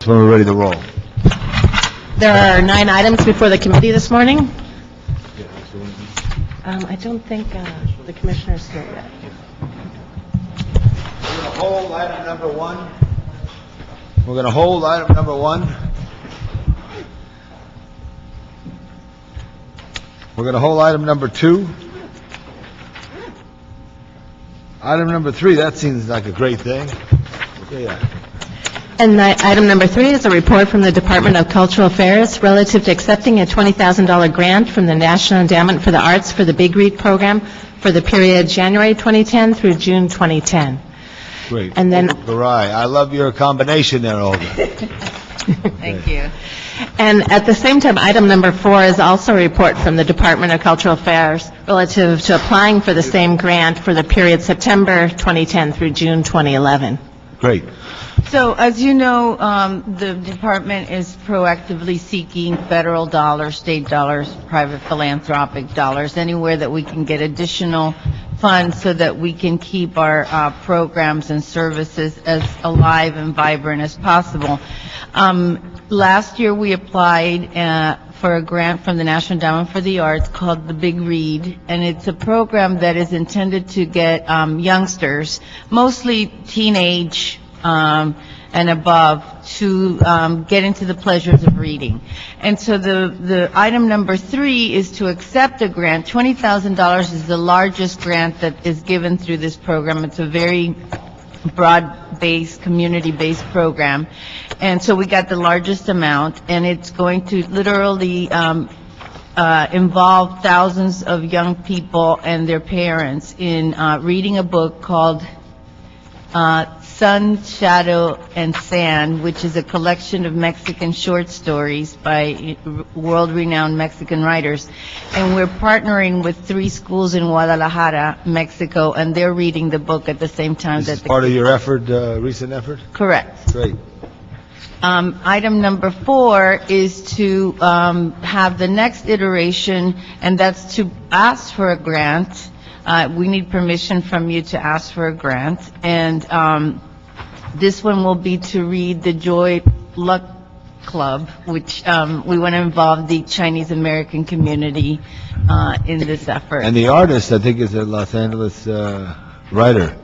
when we're ready to roll. There are 9 items before the committee this morning. I don't think the commissioner's here yet. We're going to hold item number 1. We're going to hold item number 1. We're going to hold item number 2. Item number 3, that seems like a great thing. Yeah. And item number 3 is a report from the Department of Cultural Affairs relative to accepting a $20,000 grant from the National Endowment for the Arts for the Big Read program for the period January 2010 through June 2010. Great. And then, I love your combination there, Olga. thank you. And at the same time, item number 4 is also a report from the Department of Cultural Affairs relative to applying for the same grant for the period September 2010 through June 2011. Great. So, as you know, the department is proactively seeking federal dollars, state dollars, private philanthropic dollars, anywhere that we can get additional funds so that we can keep our programs and services as alive and vibrant as possible. Last year, we applied for a grant from the National Endowment for the Arts called the Big Read, and it's a program that is intended to get youngsters, mostly teenage and above, to get into the pleasures of reading. And so the item number 3 is to accept a grant. $20,000 is the largest grant that is given through this program. It's a very broad-based, community-based program. And so we got the largest amount, and it's going to literally involve thousands of young people and their parents in reading a book called Sun, Shadow, and Sand, which is a collection of Mexican short stories by world-renowned Mexican writers. And we're partnering with 3 schools in Guadalajara, Mexico, and they're reading the book at the same time This that is part of your effort, recent effort? Correct. Great. Item number 4 is to have the next iteration, and that's to ask for a grant. We need permission from you to ask for a grant, and this one will be to read the Joy Luck Club, which we want to involve the Chinese American community in this effort. And the artist, I think, is a Los Angeles writer,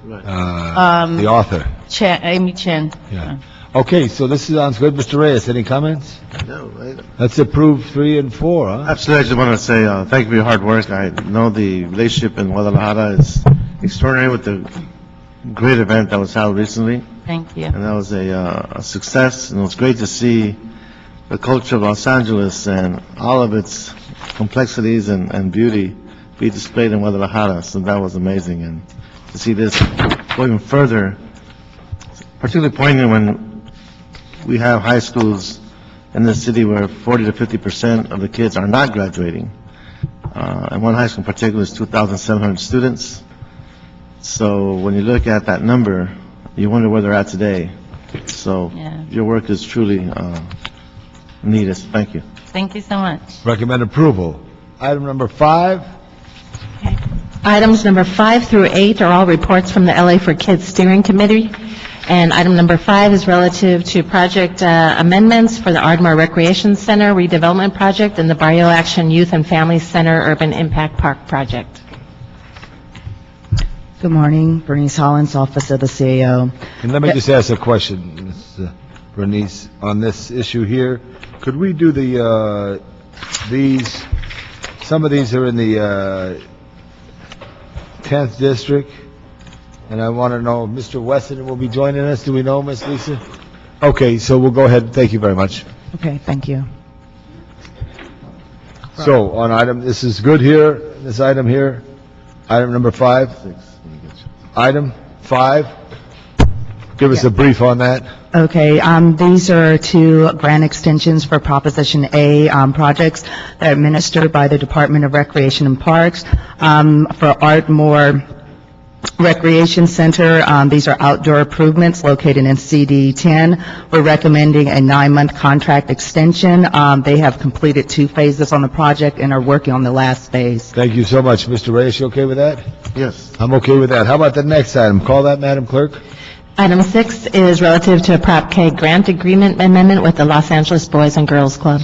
the author. Amy Chen. Yeah. Okay, so this sounds good. Mr. Reyes, any comments? No, Let's approve 3 and 4, huh? absolutely. I just want to say thank you for your hard work. I know the relationship in Guadalajara is extraordinary with the great event that was held recently, Thank you. and that was a success. And it was great to see the culture of Los Angeles and all of its complexities and beauty be displayed in Guadalajara. So that was amazing, and to see this go even further, particularly poignant when we have high schools in this city where 40 to 50% of the kids are not graduating. And one high school in particular is 2,700 students. So when you look at that number, you wonder where they're at today. So Yeah. your work is truly needed. Thank you. Thank you so much. Recommend approval. Item number 5. Items number 5 through 8 are all reports from the LA for Kids Steering Committee. And item number 5 is relative to project amendments for the Ardmore Recreation Center redevelopment project and the Barrio Action Youth and Family Center Urban Impact Park project. Good morning, Bernice Hollins, Office of the CAO. And let me just ask a question, Ms. Bernice, on this issue here. Could we do some of these are in the 10th district, and I want to know, Mr. Weston will be joining us. Do we know, Ms. Lisa? Okay, so we'll go ahead. Thank you very much. Okay, thank you. So, on this is good here, this item here, item number 5. Item 5. Give us a brief on that. Okay, these are 2 grant extensions for Proposition A projects that are administered by the Department of Recreation and Parks. For Ardmore Recreation Center, these are outdoor improvements located in CD 10. We're recommending a 9-month contract extension. They have completed 2 phases on the project and are working on the last phase. Thank you so much. Mr. Reyes, you okay with that? Yes. I'm okay with that. How about the next item? Call that, Madam Clerk. Item 6 is relative to a Prop K grant agreement amendment with the Los Angeles Boys and Girls Club.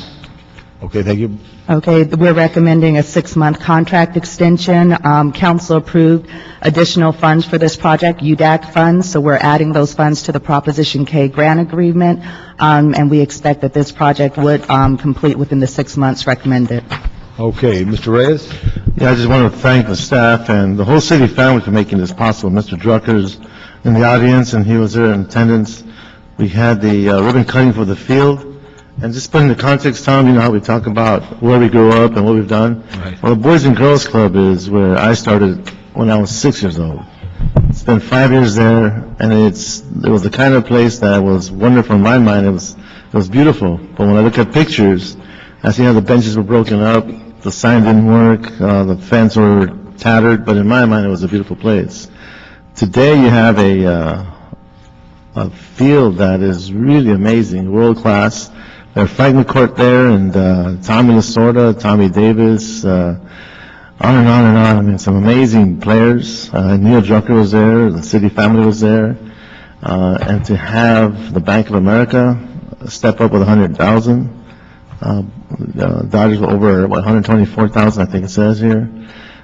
Okay, thank you. Okay, we're recommending a 6-month contract extension. Council approved additional funds for this project, UDAC funds, so we're adding those funds to the Proposition K grant agreement, and we expect that this project would complete within the 6 months recommended. Okay, Mr. Reyes? Yeah, I just want to thank the staff and the whole city family for making this possible. Mr. Drucker's in the audience, and he was there in attendance. We had the ribbon cutting for the field. And just putting the context, Tom, you know how we talk about where we grew up and what we've done? Right. Well, the Boys and Girls Club is where I started when I was 6 years old. Spent 5 years there, and it was the kind of place that was wonderful in my mind. It was beautiful. But when I look at pictures, I see how the benches were broken up, the sign didn't work, the fence were tattered, but in my mind it was a beautiful place. Today you have a field that is really amazing, world class. Their fragment court there, and Tommy Lasorda, Tommy Davis, on and on and on. I mean, some amazing players. Neil Drucker was there, the city family was there, and to have the Bank of America step up with 100,000. Dodgers were over 124,000, I think it says here.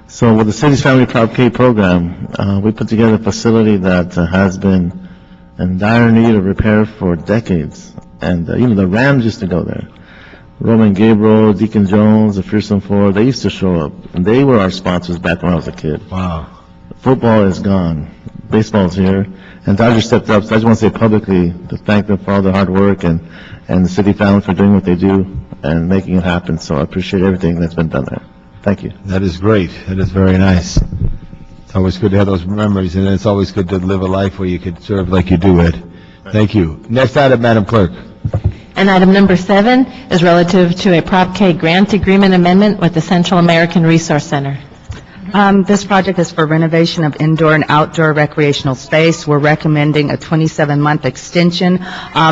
So with the city's Family Prop K program, we put together a facility that has been in dire need of repair for decades. And, the Rams used to go there. Roman Gabriel, Deacon Jones, the Fearsome Four, they used to show up. And they were our sponsors back when I was a kid. Wow. Football is gone. Baseball's here. And Dodger stepped up. So I just want to say publicly to thank them for all their hard work and the city family for doing what they do and making it happen. So I appreciate everything that's been done there. Thank you. That is great. That is very nice. It's always good to have those memories, and it's always good to live a life where you could serve like you do, Ed. Thank you. Next item, Madam Clerk. And item number 7 is relative to a Prop K grant agreement amendment with the Central American Resource Center. This project is for renovation of indoor and outdoor recreational space. We're recommending a 27-month extension.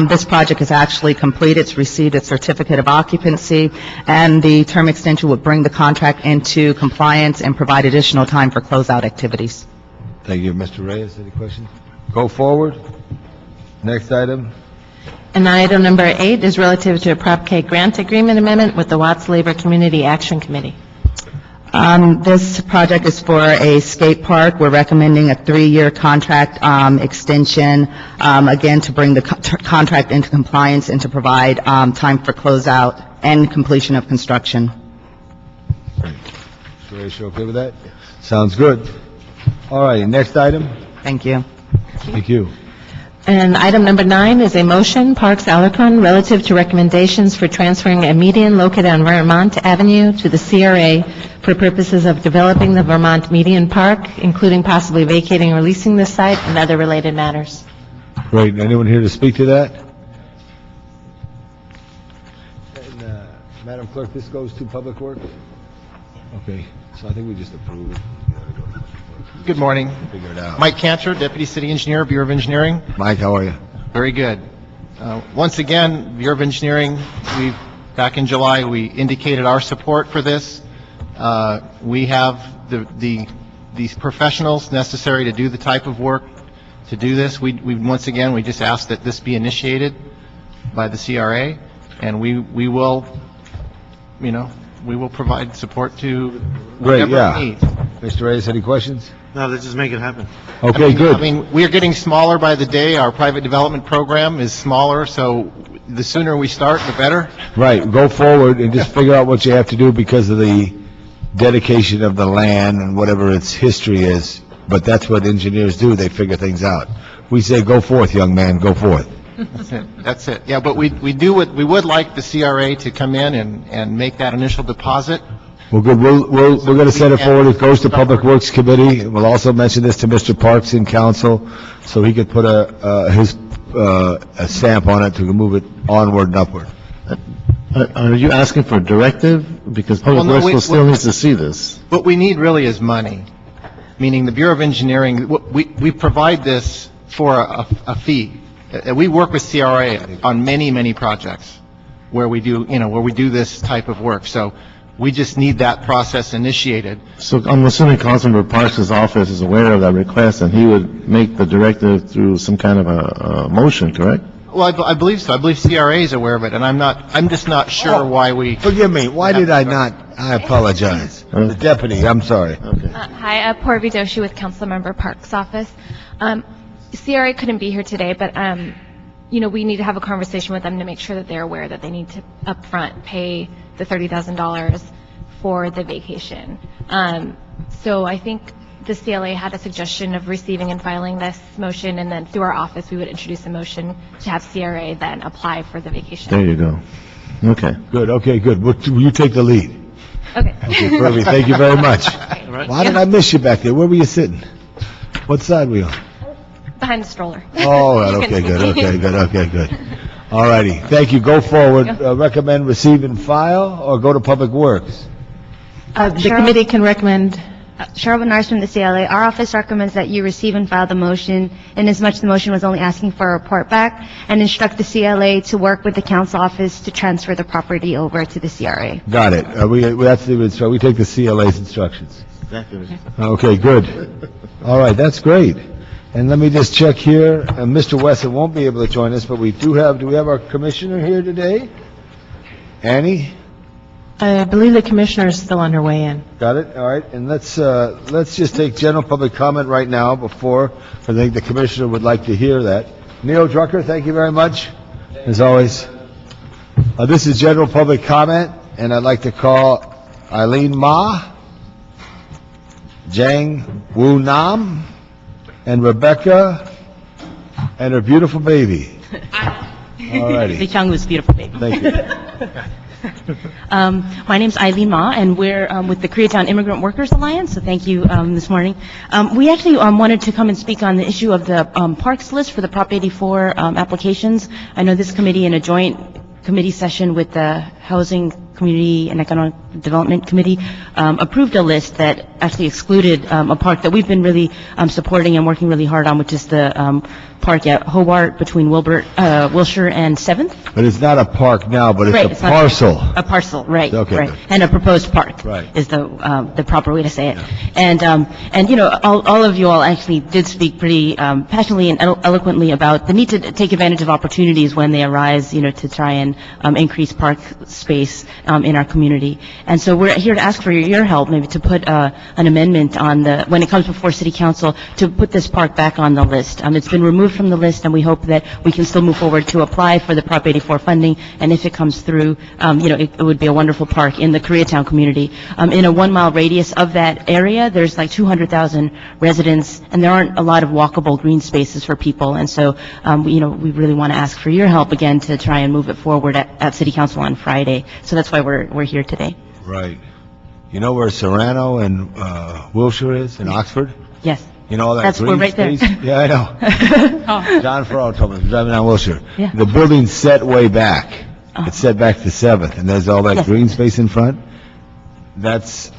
This project is actually complete. It's received its certificate of occupancy, and the term extension would bring the contract into compliance and provide additional time for closeout activities. Thank you. Mr. Reyes, any questions? Go forward. Next item. And item number 8 is relative to a Prop K grant agreement amendment with the Watts Labor Community Action Committee. This project is for a skate park. We're recommending a 3-year contract extension, again, to bring the contract into compliance and to provide time for closeout and completion of construction. Mr. Reyes, you okay with that? Sounds good. All right, next item. Thank you. Thank you. And item number 9 is a motion, Parks Alarcon, relative to recommendations for transferring a median located on Vermont Avenue to the CRA for purposes of developing the Vermont Median Park, including possibly vacating or leasing this site and other related matters. Great. Anyone here to speak to that? And, Madam Clerk, this goes to Public Works? Okay, so I think we just approve it. Good morning. Figure it out. Mike Cantor, Deputy City Engineer, Bureau of Engineering. Mike, how are you? Very good. Once again, Bureau of Engineering, back in July, we indicated our support for this. We have these professionals necessary to do the type of work to do this. Once again, we just ask that this be initiated by the CRA, and we will provide support to Great, whatever it needs. Mr. Reyes, any questions? No, let's just make it happen. Okay, good. I mean, we are getting smaller by the day. Our private development program is smaller, so the sooner we start, the better. Right, go forward and just figure out what you have to do because of the dedication of the land and whatever its history is. But that's what engineers do, they figure things out. We say, go forth, young man, go forth. That's it. Yeah, but we would like the CRA to come in and make that initial deposit. Well, good, we're going to send it forward. It goes to Public Works Committee. We'll also mention this to Mr. Parks in council, so he could put a stamp on it to move it onward and upward. Are you asking for a directive? Because Public Works still needs to see this. What we need really is money, meaning the Bureau of Engineering, we provide this for a fee. We work with CRA on many projects where we do this type of work. So We just need that process initiated. So I'm assuming Councilmember Parks' office is aware of that request, and he would make the directive through some kind of a motion, correct? Well, I believe so. I believe CRA is aware of it, and I'm just not sure why we... Forgive me, why did I not, I apologize. The deputy, I'm sorry. Okay. Hi, Purvi Doshi with Councilmember Park's office. CRA couldn't be here today, but, we need to have a conversation with them to make sure that they're aware that they need to upfront pay the $30,000 for the vacation. So I think the CLA had a suggestion of receiving and filing this motion, and then through our office, we would introduce a motion to have CRA then apply for the vacation. There you go. Okay. Good, okay, good. Will you take the lead? Okay. Okay, perfect, thank you very much. Why did I miss you back there? Where were you sitting? What side were you on? Behind the stroller. Oh, okay, good. All righty, thank you. Go forward. Recommend receive and file, or go to Public Works? The committee can recommend, Cheryl Bernard from the CLA. Our office recommends that you receive and file the motion, inasmuch the motion was only asking for a report back, and instruct the CLA to work with the council office to transfer the property over to the CRA. Got it. We take the CLA's instructions. Exactly. Okay, good. All right, that's great. And let me just check here. Mr. Wesson won't be able to join us, but do we have our commissioner here today? Annie? I believe the commissioner is still on her way in. Got it, all right. And let's just take general public comment right now before, I think the commissioner would like to hear that. Neil Drucker, thank you very much, as always. This is general public comment, and I'd like to call Eileen Ma, Jang Woo Nam, and Rebecca, and her beautiful baby. All righty. The Changu's beautiful baby. Thank you. My name's Eileen Ma, and we're with the Koreatown Immigrant Workers Alliance, so thank you this morning. We actually wanted to come and speak on the issue of the parks list for the Prop 84 applications. I know this committee, in a joint committee session with the Housing, Community, and Economic Development Committee, approved a list that actually excluded a park that we've been really supporting and working really hard on, which is the park at Hobart between Wilshire and 7th. But it's not a park now, but Right, it's it's a not parcel. A parcel, right, Okay, right. good. And a proposed park Right. is the proper way to say it. And all of you all actually did speak pretty passionately and eloquently about the need to take advantage of opportunities when they arise, to try and increase park space in our community. And so we're here to ask for your help, maybe to put an amendment on when it comes before City Council, to put this park back on the list. It's been removed from the list, and we hope that we can still move forward to apply for the Prop 84 funding, and if it comes through, it would be a wonderful park in the Koreatown community. In a 1-mile radius of that area, there's like 200,000 residents, and there aren't a lot of walkable green spaces for people, and so, we really want to ask for your help again to try and move it forward at City Council on Friday. So that's why we're here today. Right. You know where Serrano and Wilshire is, in Oxford? Yes. You know all that That's- green we're right there. space? Yeah, I know. John Farrow told me, driving down Wilshire. Yeah. The building's set way back. It's set back to 7th, and there's all that Yes. green space in front. That's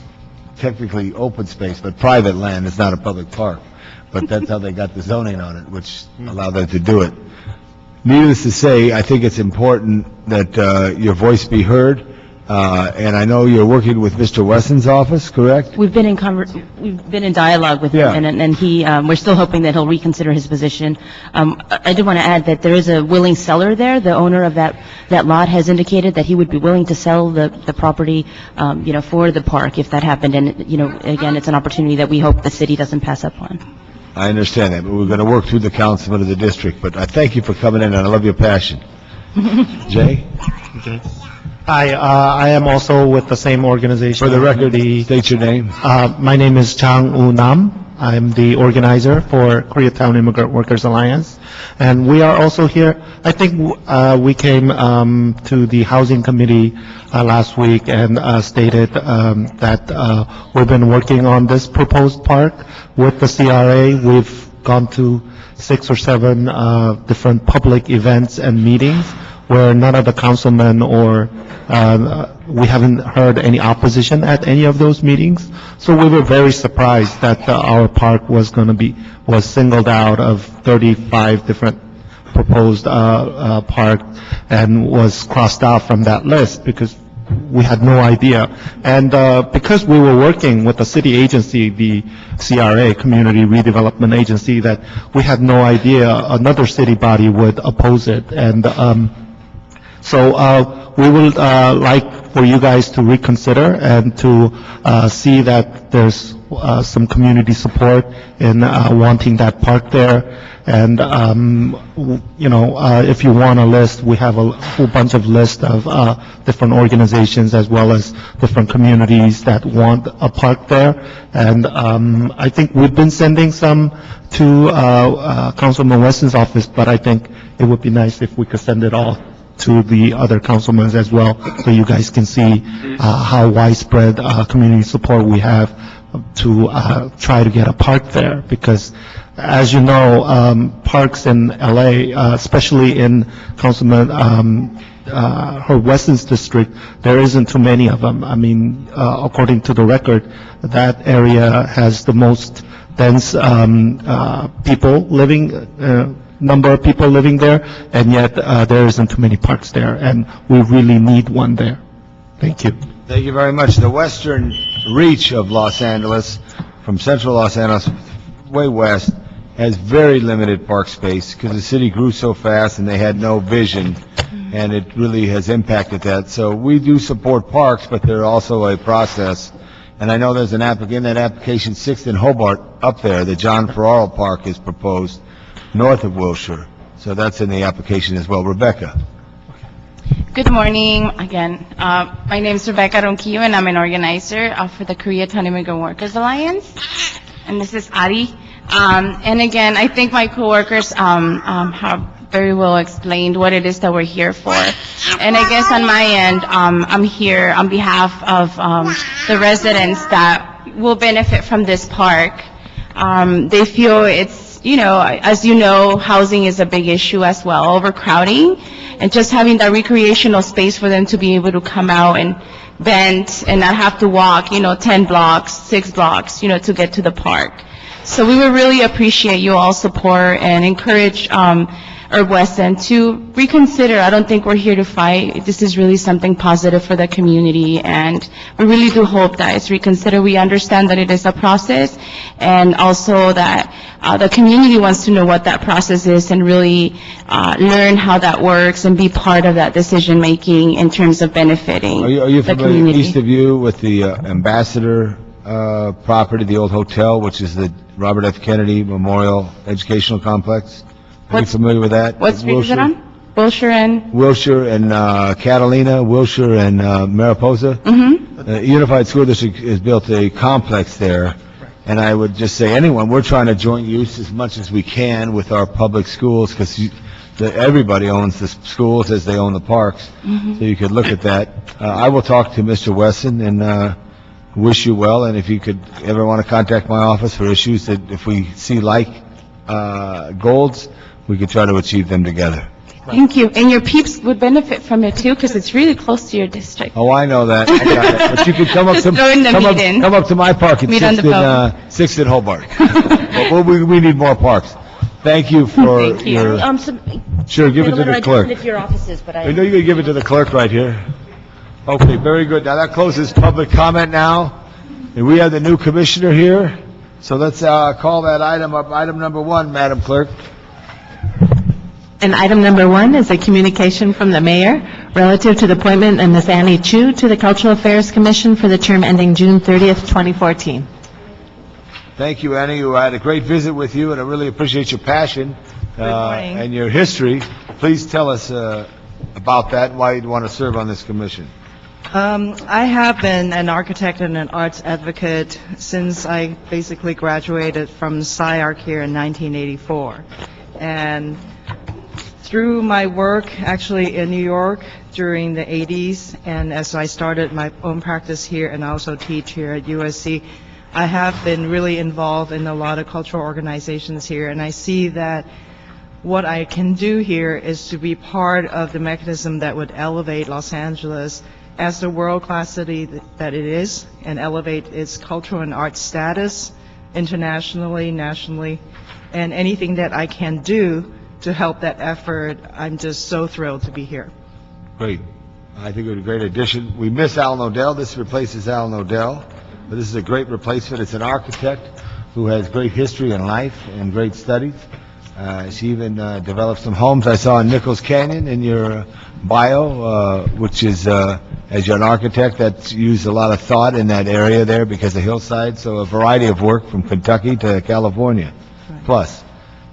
technically open space, but private land. It's not a public park. But that's how they got the zoning on it, which allowed them to do it. Needless to say, I think it's important that your voice be heard. And I know you're working with Mr. Wesson's office, correct? We've been in dialogue with Yeah. him, and we're still hoping that he'll reconsider his position. I do want to add that there is a willing seller there. The owner of that lot has indicated that he would be willing to sell the property, for the park if that happened. And, again, it's an opportunity that we hope the city doesn't pass up on. I understand that, but we're going to work through the councilman of the district. But I thank you for coming in, and I love your passion. Jay? Okay. Hi, I am also with the same organization. For the record, state your name. My name is Chang U Nam. I'm the organizer for Koreatown Immigrant Workers Alliance. And we are also here, I think we came to the Housing Committee last week and stated that we've been working on this proposed park with the CRA. We've gone to 6 or 7 different public events and meetings where none of the councilmen or we haven't heard any opposition at any of those meetings. So we were very surprised that our park was singled out of 35 different proposed park and was crossed out from that list, because we had no idea. And because we were working with the city agency, the CRA, Community Redevelopment Agency, that we had no idea another city body would oppose it. And so we would like for you guys to reconsider and to see that there's some community support in wanting that park there. And, if you want a list, we have a whole bunch of list of different organizations as well as different communities that want a park there. And I think we've been sending some to Councilman Weston's office, but I think it would be nice if we could send it all to the other councilmen as well, so you guys can see how widespread community support we have to try to get a park there. Because, as you know, parks in LA, especially in Councilman Herb Weston's district, there isn't too many of them. I mean, according to the record, that area has the most dense people living, number of people living there, and yet there isn't too many parks there, and we really need one there. Thank you. Thank you very much. The western reach of Los Angeles, from central Los Angeles way west, has very limited park space because the city grew so fast and they had no vision, and it really has impacted that. So we do support parks, but they're also a process. And I know there's an applicant, that application 6th and Hobart up there, the John Ferraro Park is proposed north of Wilshire. So that's in the application as well. Rebecca. Good morning again. My name is Rebecca Ronquillo, and I'm an organizer for the Koreatown Immigrant Workers Alliance. And this is Ari. And again, I think my coworkers have very well explained what it is that we're here for. And I guess on my end, I'm here on behalf of the residents that will benefit from this park. They feel it's, as you know, housing is a big issue as well, overcrowding, and just having that recreational space for them to be able to come out and vent and not have to walk, 10 blocks, 6 blocks, to get to the park. So we would really appreciate you all support and encourage Herb Weston to reconsider. I don't think we're here to fight. This is really something positive for the community, and we really do hope that it's reconsidered. We understand that it is a process, and also that the community wants to know what that process is and really learn how that works and be part of that decision-making in terms of benefiting Are you the familiar community. east of you with the Ambassador property, the old hotel, which is the Robert F. Kennedy Memorial Educational Complex? Are you familiar with that? What street is it on? Wilshire and? Wilshire and Catalina, Wilshire and Mariposa. Unified School District has built a complex there, and I would just say we're trying to joint use as much as we can with our public schools, because everybody owns the schools as they own the parks, so you could look at that. I will talk to Mr. Wesson and wish you well, and if you could ever want to contact my office for issues that if we see goals, we could try to achieve them together. Thank you. And your peeps would benefit from it too, because it's really close to your district. Oh, I know that. I got it. But you can come up to come up to my park at 6th and Hobart. But we need more parks. Thank you for your. Sure, give it to the clerk. Your offices, but I know you're going to give it to the clerk right here. Okay, very good. Now that closes public comment now. And we have the new commissioner here. So let's call that item up. Item number 1, Madam Clerk. And item number 1 is a communication from the mayor relative to the appointment of Ms. Annie Chu to the Cultural Affairs Commission for the term ending June 30th, 2014. Thank you, Annie. I had a great visit with you, and I really appreciate your passion and your history. Please tell us about that and why you'd want to serve on this commission. I have been an architect and an arts advocate since I basically graduated from SciArc here in 1984. And through my work actually in New York during the 80s, and as I started my own practice here and also teach here at USC, I have been really involved in a lot of cultural organizations here, and I see that what I can do here is to be part of the mechanism that would elevate Los Angeles as the world-class city that it is, and elevate its cultural and art status internationally, nationally, and anything that I can do to help that effort. I'm just so thrilled to be here. Great. I think it would be a great addition. We miss Alan Odell. This replaces Alan Odell, but this is a great replacement. It's an architect who has great history in life and great studies. She even developed some homes I saw in Nichols Canyon in your bio, which is, as you're an architect, that's used a lot of thought in that area there because of hillside. So a variety of work from Kentucky to California. Plus,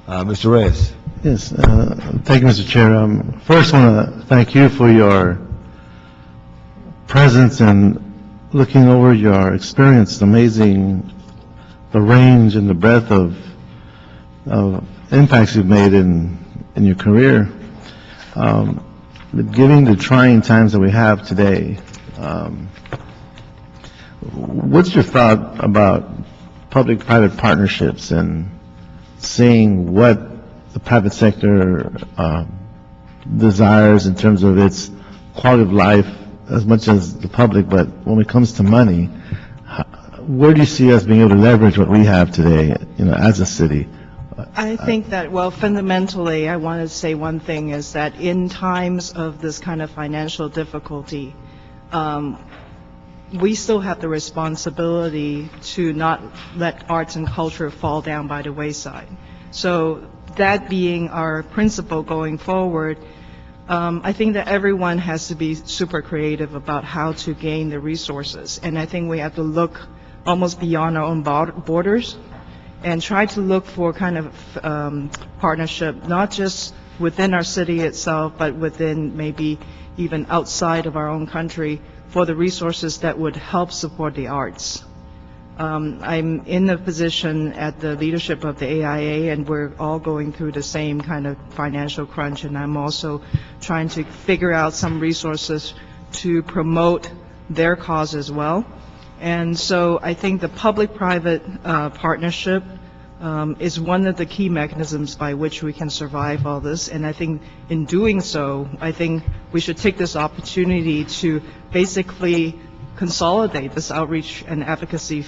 Mr. Reyes. Yes, thank you, Mr. Chair. First, I want to thank you for your presence and looking over your experience. It's amazing the range and the breadth of impacts you've made in your career. But given the trying times that we have today, what's your thought about public-private partnerships and seeing what the private sector desires in terms of its quality of life as much as the public, but when it comes to money, where do you see us being able to leverage what we have today, as a city? I think that, well, fundamentally, I want to say one thing is that in times of this kind of financial difficulty, we still have the responsibility to not let arts and culture fall down by the wayside. So that being our principle going forward, I think that everyone has to be super creative about how to gain the resources. And I think we have to look almost beyond our own borders and try to look for kind of partnership, not just within our city itself, but within maybe even outside of our own country for the resources that would help support the arts. I'm in the position at the leadership of the AIA, and we're all going through the same kind of financial crunch, and I'm also trying to figure out some resources to promote their cause as well. And so I think the public-private partnership is one of the key mechanisms by which we can survive all this. And I think in doing so, I think we should take this opportunity to basically consolidate this outreach and advocacy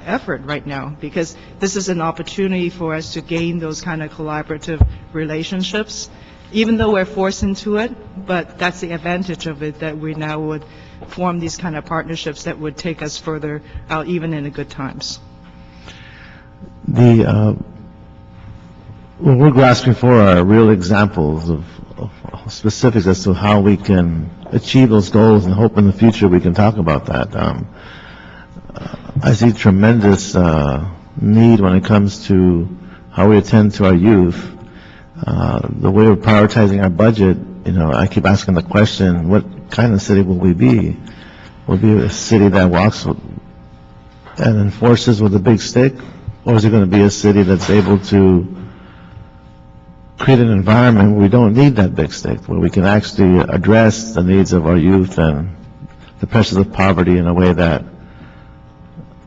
effort right now, because this is an opportunity for us to gain those kind of collaborative relationships, even though we're forced into it, but that's the advantage of it, that we now would form these kind of partnerships that would take us further out, even in the good times. What we're grasping for are real examples of specifics as to how we can achieve those goals, and hope in the future we can talk about that. I see tremendous need when it comes to how we attend to our youth. The way we're prioritizing our budget, I keep asking the question, what kind of city will we be? Will we be a city that walks and enforces with a big stick? Or is it going to be a city that's able to create an environment where we don't need that big stick, where we can actually address the needs of our youth and the pressures of poverty in a way that,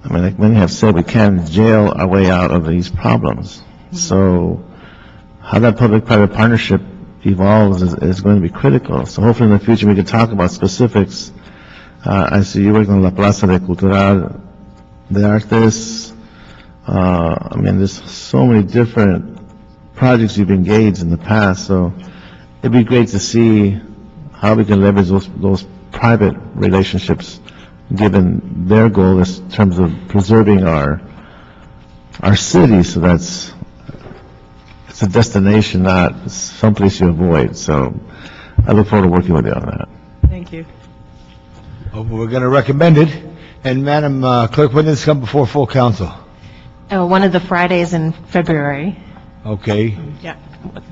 like many have said, we can jail our way out of these problems. So how that public-private partnership evolves is going to be critical. So hopefully in the future we can talk about specifics. I see you working on La Plaza de Cultural de Artes. There's so many different projects you've engaged in the past, so it'd be great to see how we can leverage those private relationships, given their goal in terms of preserving our city, so it's a destination, not someplace you avoid. So I look forward to working with you on that. Thank you. We're going to recommend it. And Madam Clerk, when does this come before full council? One of the Fridays in February. Okay. Yeah.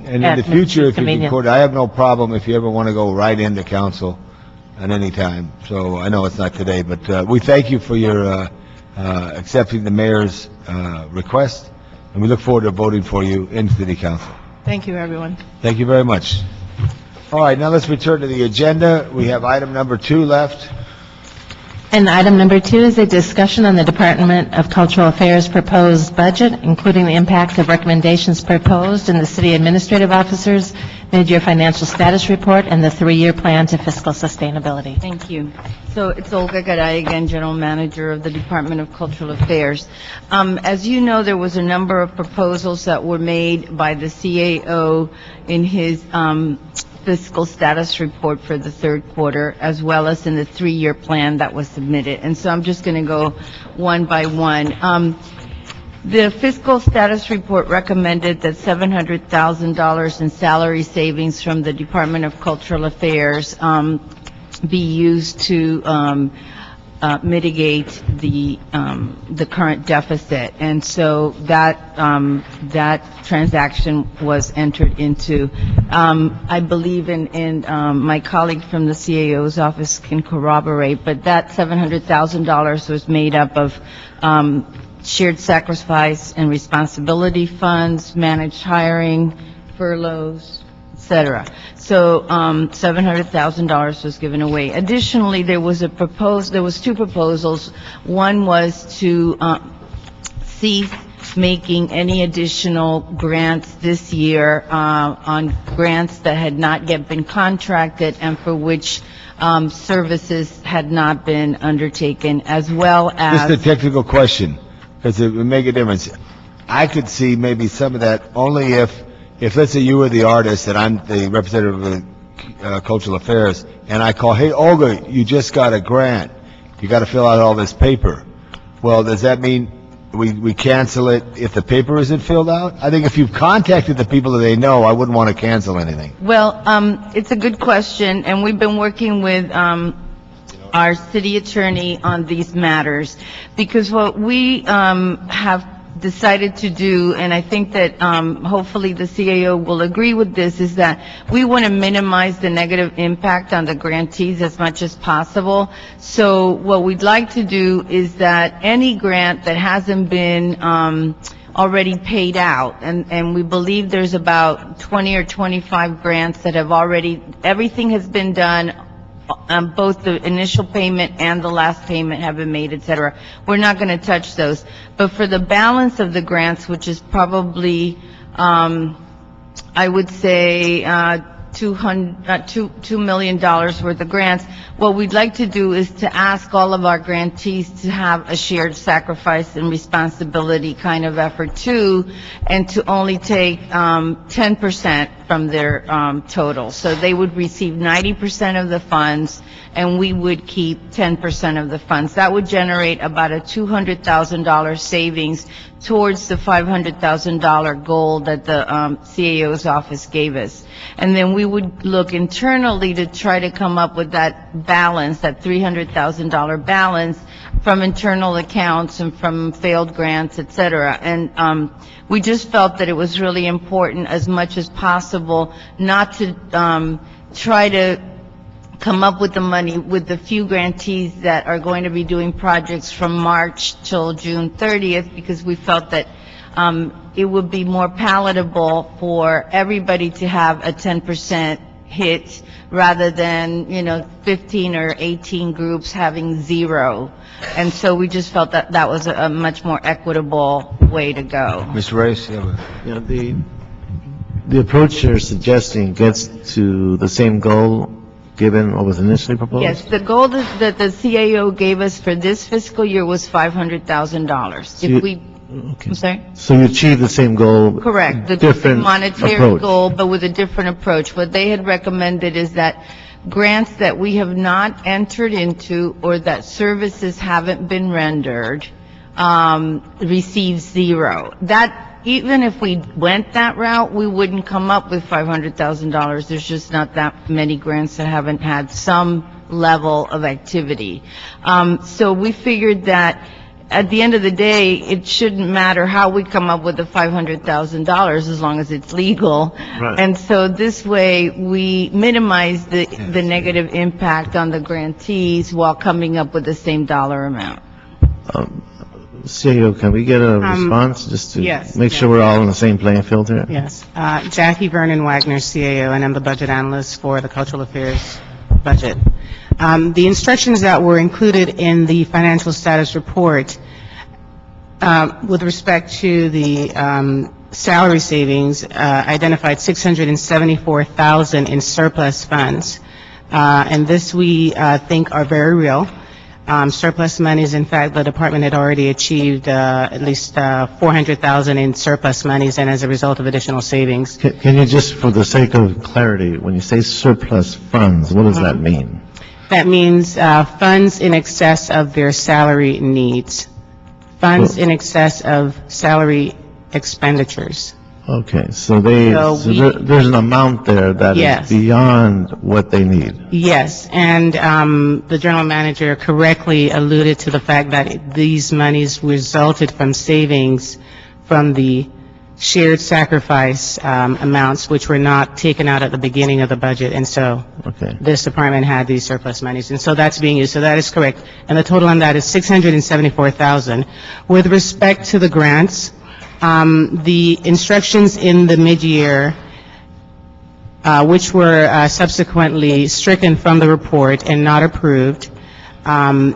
And in the future, if you can coordinate, I have no problem if you ever want to go right into council at any time. So I know it's not today, but we thank you for your accepting the mayor's request, and we look forward to voting for you in city council. Thank you, everyone. Thank you very much. All right, now let's return to the agenda. We have item number 2 left. And item number 2 is a discussion on the Department of Cultural Affairs proposed budget, including the impact of recommendations proposed in the city administrative officer's mid-year financial status report, and the 3-year plan to fiscal sustainability. Thank you. So it's Olga Garay again, General Manager of the Department of Cultural Affairs. As you know, there was a number of proposals that were made by the CAO in his fiscal status report for the third quarter, as well as in the 3-year plan that was submitted. And so I'm just going to go one by one. The fiscal status report recommended that $700,000 in salary savings from the Department of Cultural Affairs be used to mitigate the current deficit. And so that transaction was entered into. I believe in my colleague from the CAO's office can corroborate, but that $700,000 was made up of shared sacrifice and responsibility funds, managed hiring, furloughs, et cetera. So $700,000 was given away. Additionally, there was two proposals. One was to cease making any additional grants this year on grants that had not yet been contracted and for which services had not been undertaken, as well as... Just a technical question, because it would make a difference. I could see maybe some of that only if let's say you were the artist and I'm the representative of the Cultural Affairs, and I call, hey, Olga, you just got a grant. You got to fill out all this paper. Well, does that mean we cancel it if the paper isn't filled out? I think if you've contacted the people that they know, I wouldn't want to cancel anything. Well, it's a good question, and we've been working with our city attorney on these matters, because what we have decided to do, and I think that hopefully the CAO will agree with this, is that we want to minimize the negative impact on the grantees as much as possible. So what we'd like to do is that any grant that hasn't been already paid out, and we believe there's about 20 or 25 grants that have already, everything has been done, both the initial payment and the last payment have been made, et cetera. We're not going to touch those. But for the balance of the grants, which is probably, I would say, $2 million worth of grants, what we'd like to do is to ask all of our grantees to have a shared sacrifice and responsibility kind of effort too, and to only take 10% from their total. So they would receive 90% of the funds, and we would keep 10% of the funds. That would generate about a $200,000 savings towards the $500,000 goal that the CAO's office gave us. And then we would look internally to try to come up with that balance, that $300,000 balance from internal accounts and from failed grants, et cetera. And we just felt that it was really important, as much as possible, not to try to come up with the money with the few grantees that are going to be doing projects from March till June 30th, because we felt that it would be more palatable for everybody to have a 10% hit rather than, 15 or 18 groups having zero. And so we just felt that that was a much more equitable way to go. Mr. Reyes, you have The approach you're suggesting gets to the same goal given what was initially proposed? Yes, the goal that the CAO gave us for this fiscal year was $500,000. If we, I'm sorry? So you achieve the same goal? Correct, the different monetary approach. goal, but with a different approach. What they had recommended is that grants that we have not entered into or that services haven't been rendered receive zero. That, even if we went that route, we wouldn't come up with $500,000. There's just not that many grants that haven't had some level of activity. So we figured that at the end of the day, it shouldn't matter how we come up with the $500,000 as long as it's legal. Right. And so this way, we minimize the negative impact on the grantees while coming up with the same dollar amount. CAO, can we get a response just to yes, make sure we're all on the same playing field here? Yes. Jackie Vernon Wagner, CAO, and I'm the budget analyst for the Cultural Affairs budget. The instructions that were included in the financial status report with respect to the salary savings, identified $674,000 in surplus funds. And this we think are very real. Surplus monies, in fact, the department had already achieved at least $400,000 in surplus monies, and as a result of additional savings. Can you just, for the sake of clarity, when you say surplus funds, what does that mean? That means funds in excess of their salary needs, funds in excess of salary expenditures. Okay, so there's an amount there that Yes. is beyond what they need. Yes, and the general manager correctly alluded to the fact that these monies resulted from savings from the shared sacrifice amounts, which were not taken out at the beginning of the budget, and so this department had these surplus monies, and so that's being used. So that is correct, and the total on that is $674,000. With respect to the grants, the instructions in the mid-year, which were subsequently stricken from the report and not approved,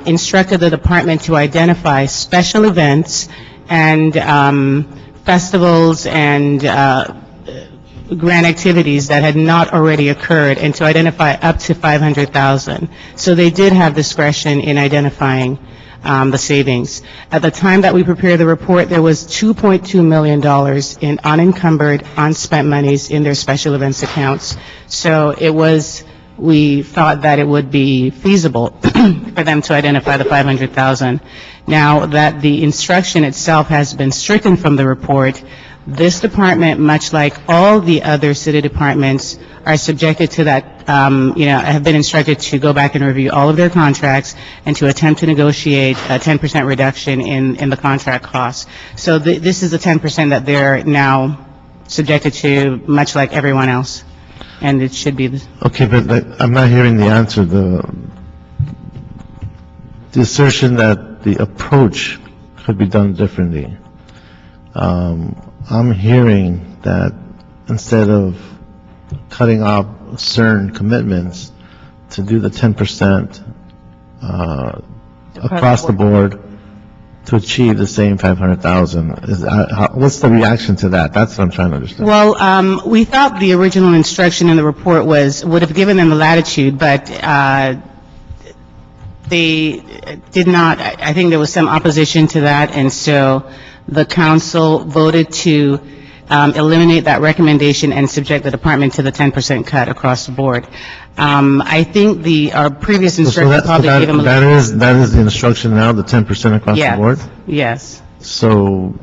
instructed the department to identify special events and festivals and grant activities that had not already occurred, and to identify up to $500,000. So they did have discretion in identifying the savings. At the time that we prepared the report, there was $2.2 million in unencumbered, unspent monies in their special events accounts. So we thought that it would be feasible for them to identify the $500,000. Now that the instruction itself has been stricken from the report, this department, much like all the other city departments, are subjected to that, have been instructed to go back and review all of their contracts and to attempt to negotiate a 10% reduction in the contract costs. So this is a 10% that they're now subjected to, much like everyone else, and it should be. Okay, but I'm not hearing the answer. The assertion that the approach could be done differently. I'm hearing that instead of cutting off certain commitments, to do the 10% across the board to achieve the same 500,000. What's the reaction to that? That's what I'm trying to understand. Well, we thought the original instruction in the report would have given them the latitude, but they did not. I think there was some opposition to that, and so the council voted to eliminate that recommendation and subject the department to the 10% cut across the board. I think our previous instruction probably gave them a that is the instruction now, the 10% across the board? Yes. So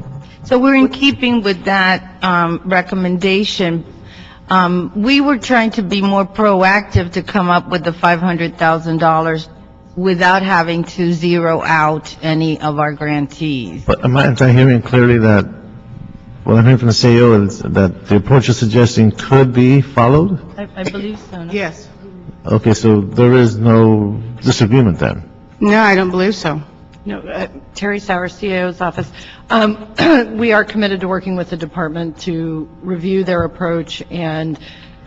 we're in keeping with that recommendation. We were trying to be more proactive to come up with the $500,000 without having to zero out any of our grantees. But am I hearing clearly that what I'm hearing from the CEO is that the approach you're suggesting could be followed? I believe so. No? Yes. Okay, so there is no disagreement then? No, I don't believe so. No, Terry Sauer, CAO's office. We are committed to working with the department to review their approach, and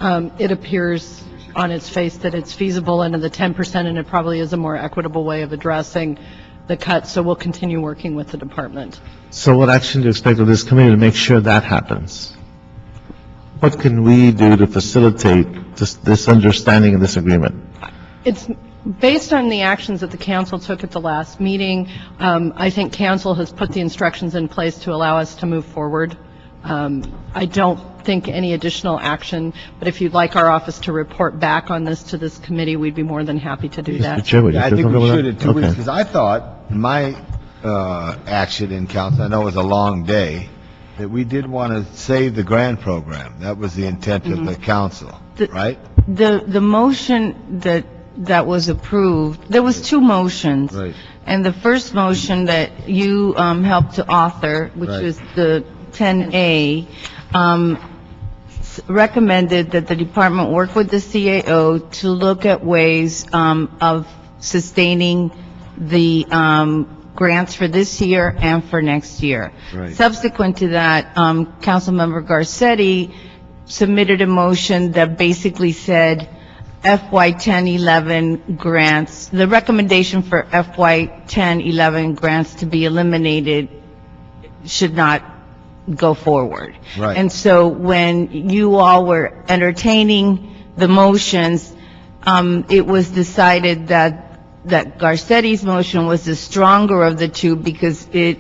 it appears on its face that it's feasible under the 10%, and it probably is a more equitable way of addressing the cut, so we'll continue working with the department. So what action do you expect of this committee to make sure that happens? What can we do to facilitate this understanding and this agreement? It's based on the actions that the council took at the last meeting. I think council has put the instructions in place to allow us to move forward. I don't think any additional action, but if you'd like our office to report back on this to this committee, we'd be more than happy to do that. I think we should in 2 weeks, because I thought in my action in council, I know it was a long day, that we did want to save the grant program. That was the intent of the council, right? The motion that was approved, there was two motions. Right. And the first motion that you helped to author, which was the 10A, recommended that the department work with the CAO to look at ways of sustaining the grants for this year and for next year. Right. Subsequent to that, Councilmember Garcetti submitted a motion that basically said FY 10-11 grants, the recommendation for FY 10-11 grants to be eliminated should not go forward. Right. And so when you all were entertaining the motions, it was decided that Garcetti's motion was the stronger of the two because it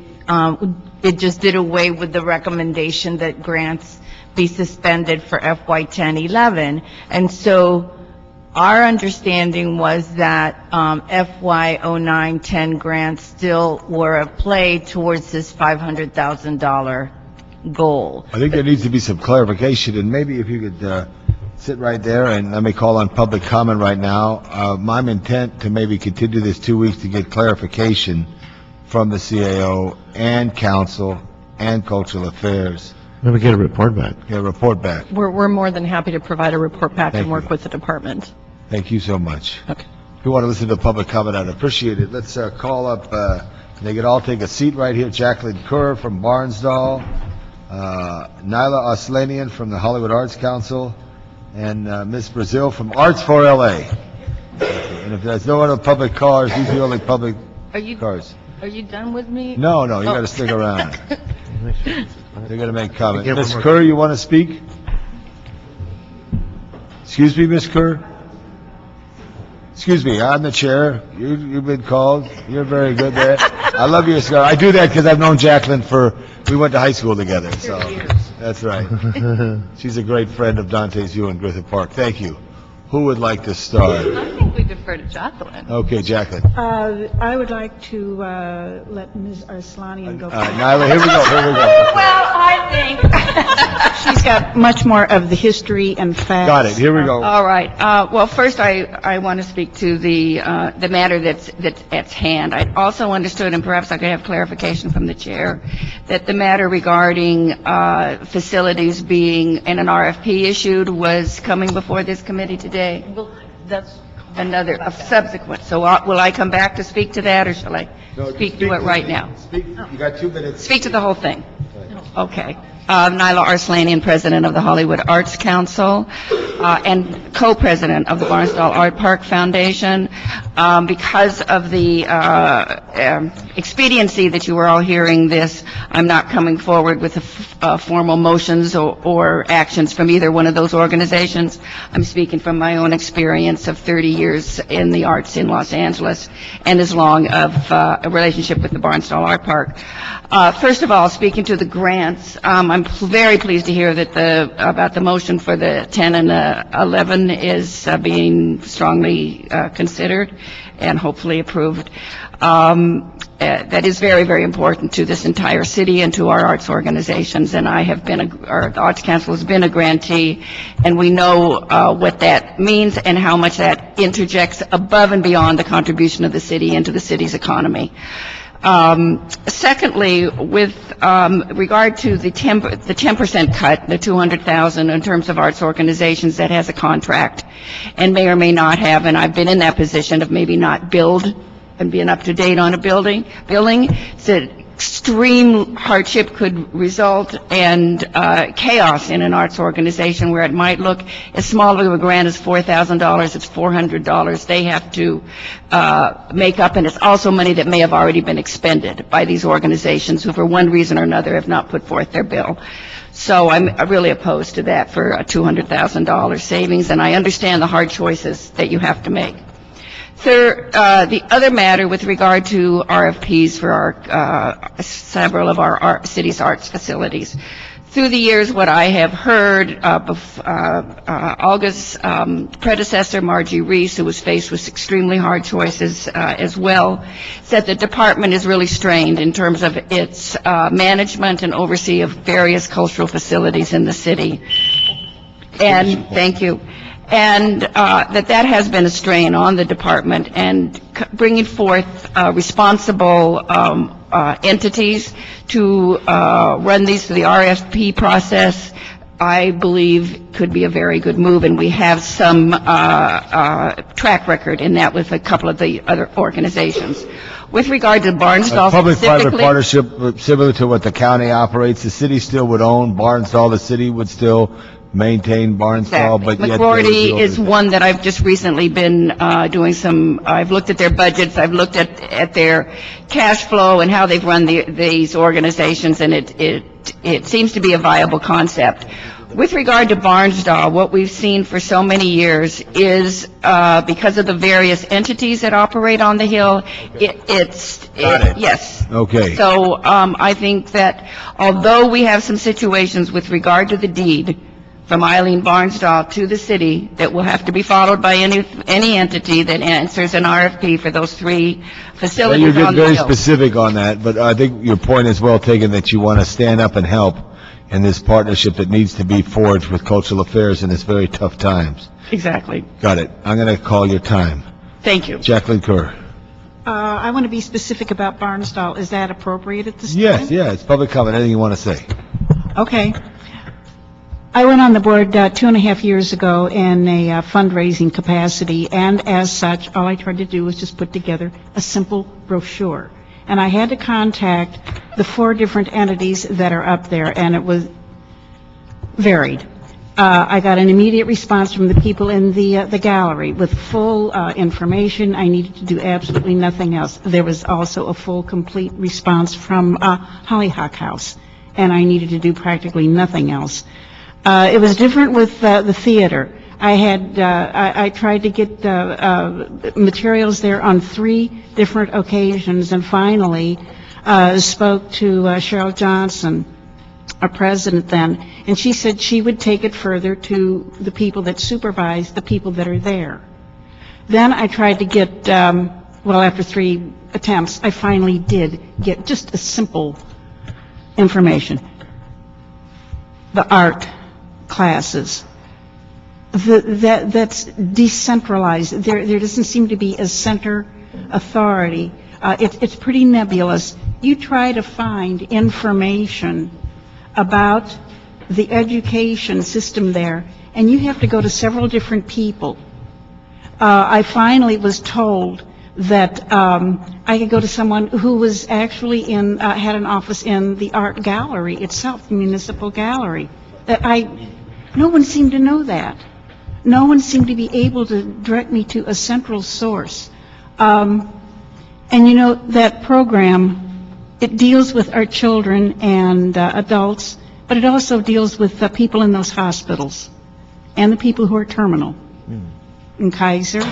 just did away with the recommendation that grants be suspended for FY 10-11. And so our understanding was that FY 09-10 grants still were at play towards this $500,000 goal. I think there needs to be some clarification, and maybe if you could sit right there and let me call on public comment right now. My intent to maybe continue this 2 weeks to get clarification from the CAO and council and cultural affairs. Maybe get a report back. Get a report back. We're more than happy to provide a report back Thank and work you. with the department. Thank you so much. Okay. If you want to listen to public comment, I'd appreciate it. Let's call up, they could all take a seat right here. Jacqueline Kerr from Barnstall, Nyla Oslanian from the Hollywood Arts Council, and Ms. Brazil from Arts for LA. And if there's no other public cars, these are the only public cars. Are you done with me? No, you got to stick around. They're going to make comments. Ms. Kerr, you want to speak? Excuse me, Ms. Kerr? Excuse me, I'm the chair. You've been called. You're very good there. I love your scar. I do that because I've known Jacqueline we went to high school together, so. That's right. She's a great friend of Dante's U in Griffith Park. Thank you. Who would like to start? I think we defer to Jacqueline. Okay, Jacqueline. I would like to let Ms. Arslanian go first. Nyla, here we go. Well, I think She's got much more of the history and facts. Got it. Here we go. All right. Well, first, I want to speak to the matter that's at hand. I also understood, and perhaps I could have clarification from the chair, that the matter regarding facilities being in an RFP issued was coming before this committee today. That's a subsequent. So will I come back to speak to that, or shall I speak to it right now? You got 2 minutes. Speak to the whole thing. Okay. Nyla Arslanian, President of the Hollywood Arts Council, and co-president of the Barnstall Art Park Foundation. Because of the expediency that you were all hearing this, I'm not coming forward with formal motions or actions from either one of those organizations. I'm speaking from my own experience of 30 years in the arts in Los Angeles and as long of a relationship with the Barnstall Art Park. First of all, speaking to the grants, I'm very pleased to hear that about the motion for the 10 and 11 is being strongly considered and hopefully approved. That is very, very important to this entire city and to our arts organizations. And our Arts Council has been a grantee, and we know what that means and how much that interjects above and beyond the contribution of the city into the city's economy. Secondly, with regard to the 10% cut, the $200,000 in terms of arts organizations that has a contract and may or may not have, and I've been in that position of maybe not build and being up to date on a billing, so extreme hardship could result and chaos in an arts organization where it might look as small of a grant as $4,000, it's $400 they have to make up, and it's also money that may have already been expended by these organizations who for one reason or another have not put forth their bill. So I'm really opposed to that for a $200,000 savings, and I understand the hard choices that you have to make. Third, the other matter with regard to RFPs for several of our city's arts facilities. Through the years, what I have heard, Olga's predecessor, Margie Reese, who was faced with extremely hard choices as well, said the department is really strained in terms of its management and oversee of various cultural facilities in the city. And thank you. And that has been a strain on the department, and bringing forth responsible entities to run these through the RFP process, I believe could be a very good move, and we have some track record in that with a couple of the other organizations. With regard to Barnstall Public-private specifically, partnership, similar to what the county operates, the city still would own Barnstall, the city would still maintain Barnstall, but yet... McCrory is one that I've just recently been doing I've looked at their budgets, I've looked at their cash flow and how they've run these organizations, and it seems to be a viable concept. With regard to Barnstall, what we've seen for so many years is, because of the various entities that operate on the Hill, yes. Okay. So I think that although we have some situations with regard to the deed from Eileen Barnstall to the city that will have to be followed by any entity that answers an RFP for those 3 facilities on the Hill. You're very specific on that, but I think your point is well taken, that you want to stand up and help in this partnership that needs to be forged with cultural affairs in this very tough times. Exactly. Got it. I'm going to call your time. Thank you. Jacqueline Kerr. I want to be specific about Barnstall. Is that appropriate at this time? Yes, it's public comment. Anything you want to say? Okay. I went on the board 2.5 years ago in a fundraising capacity, and as such, all I tried to do was just put together a simple brochure. And I had to contact the 4 different entities that are up there, and it was varied. I got an immediate response from the people in the gallery with full information. I needed to do absolutely nothing else. There was also a full, complete response from Hollyhock House, and I needed to do practically nothing else. It was different with the theater. I tried to get materials there on 3 different occasions, and finally spoke to Cheryl Johnson, our president then, and she said she would take it further to the people that supervise the people that are there. Then I tried to get, after 3 attempts, I finally did get just a simple information. The art classes. That's decentralized. There doesn't seem to be a center authority. It's pretty nebulous. You try to find information about the education system there, and you have to go to several different people. I finally was told that I could go to someone who was actually had an office in the art gallery itself, the municipal gallery. No one seemed to know that. No one seemed to be able to direct me to a central source. And that program, it deals with our children and adults, but it also deals with the people in those hospitals and the people who are terminal. In Kaiser,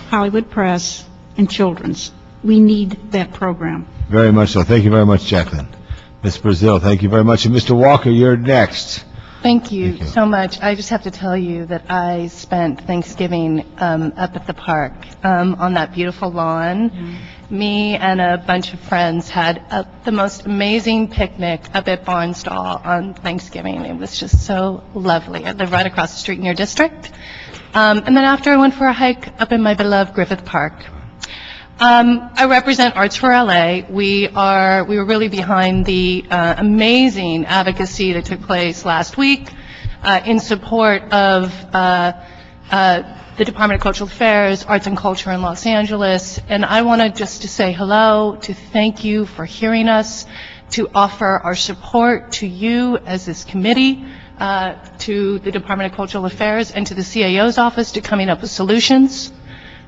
Hollywood Press, and Children's. We need that program. Very much so. Thank you very much, Jacqueline. Ms. Brazil, thank you very much. And Mr. Walker, you're next. Thank you so much. I just have to tell you that I spent Thanksgiving up at the park on that beautiful lawn. Mm-hmm. Me and a bunch of friends had the most amazing picnic up at Barnstall on Thanksgiving. It was just so lovely. I live right across the street in your district. And then after I went for a hike up in my beloved Griffith Park. I represent Arts for LA. We were really behind the amazing advocacy that took place last week in support of the Department of Cultural Affairs, Arts and Culture in Los Angeles. And I wanted just to say hello, to thank you for hearing us, to offer our support to you as this committee, to the Department of Cultural Affairs, and to the CAO's office to coming up with solutions.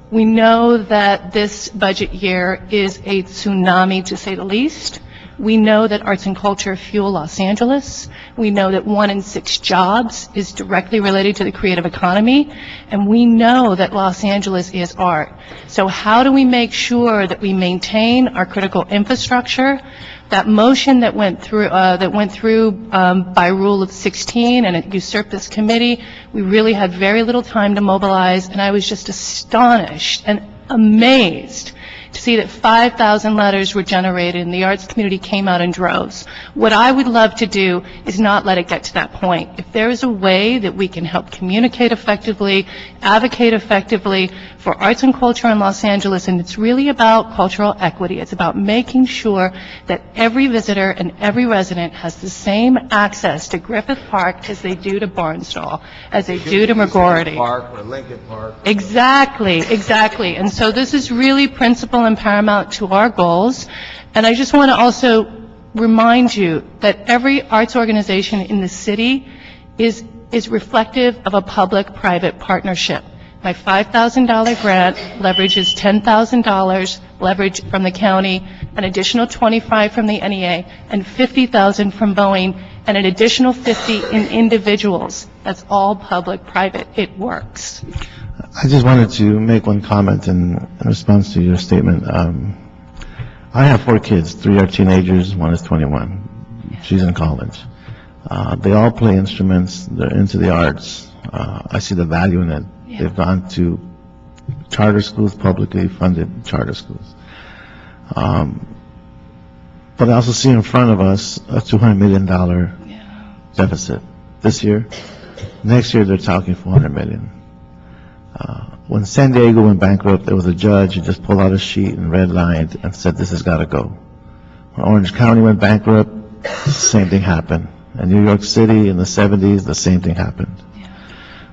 We know that this budget year is a tsunami, to say the least. We know that arts and culture fuel Los Angeles. We know that 1 in 6 jobs is directly related to the creative economy. And we know that Los Angeles is art. So how do we make sure that we maintain our critical infrastructure? That motion that went through by Rule of 16 and it usurped this committee, we really had very little time to mobilize, and I was just astonished and amazed to see that 5,000 letters were generated and the arts community came out in droves. What I would love to do is not let it get to that point. If there is a way that we can help communicate effectively, advocate effectively for arts and culture in Los Angeles, and it's really about cultural equity. It's about making sure that every visitor and every resident has the same access to Griffith Park as they do to Barnstall, as they do to McGordy. Park or Lincoln Park. Exactly. And so this is really principal and paramount to our goals. And I just want to also remind you that every arts organization in the city is is reflective of a public-private partnership. My $5,000 grant leverages $10,000 leverage from the county, an additional $25,000 from the NEA, and $50,000 from Boeing, and an additional $50,000 in individuals. That's all public-private. It works. I just wanted to make one comment in response to your statement. I have 4 kids. 3 are teenagers, 1 is 21. She's in college. They all play instruments. They're into the arts. I see the value in it. They've gone to charter schools, publicly funded charter schools. But I also see in front of us a $200 million deficit this year. Next year, they're talking $400 million. When San Diego went bankrupt, there was a judge who just pulled out a sheet and redlined and said, this has got to go. When Orange County went bankrupt, the same thing happened. In New York City in the 70s, the same thing happened.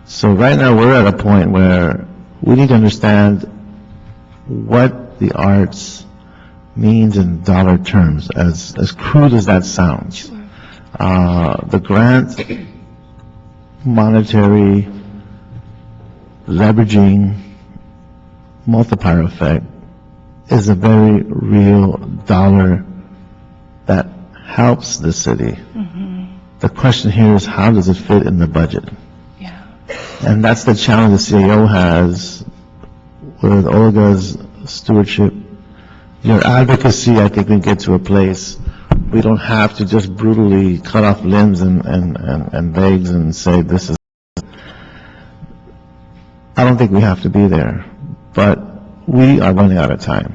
So right now, we're at a point where we need to understand what the arts means in dollar terms, as crude as that sounds. The grant, monetary, leveraging, multiplier effect is a very real dollar that helps the city. The question here is, how does it fit in the budget? And that's the challenge the CAO has with Olga's stewardship. Your advocacy, I think, we get to a place we don't have to just brutally cut off limbs and legs and say this is. I don't think we have to be there, but we are running out of time.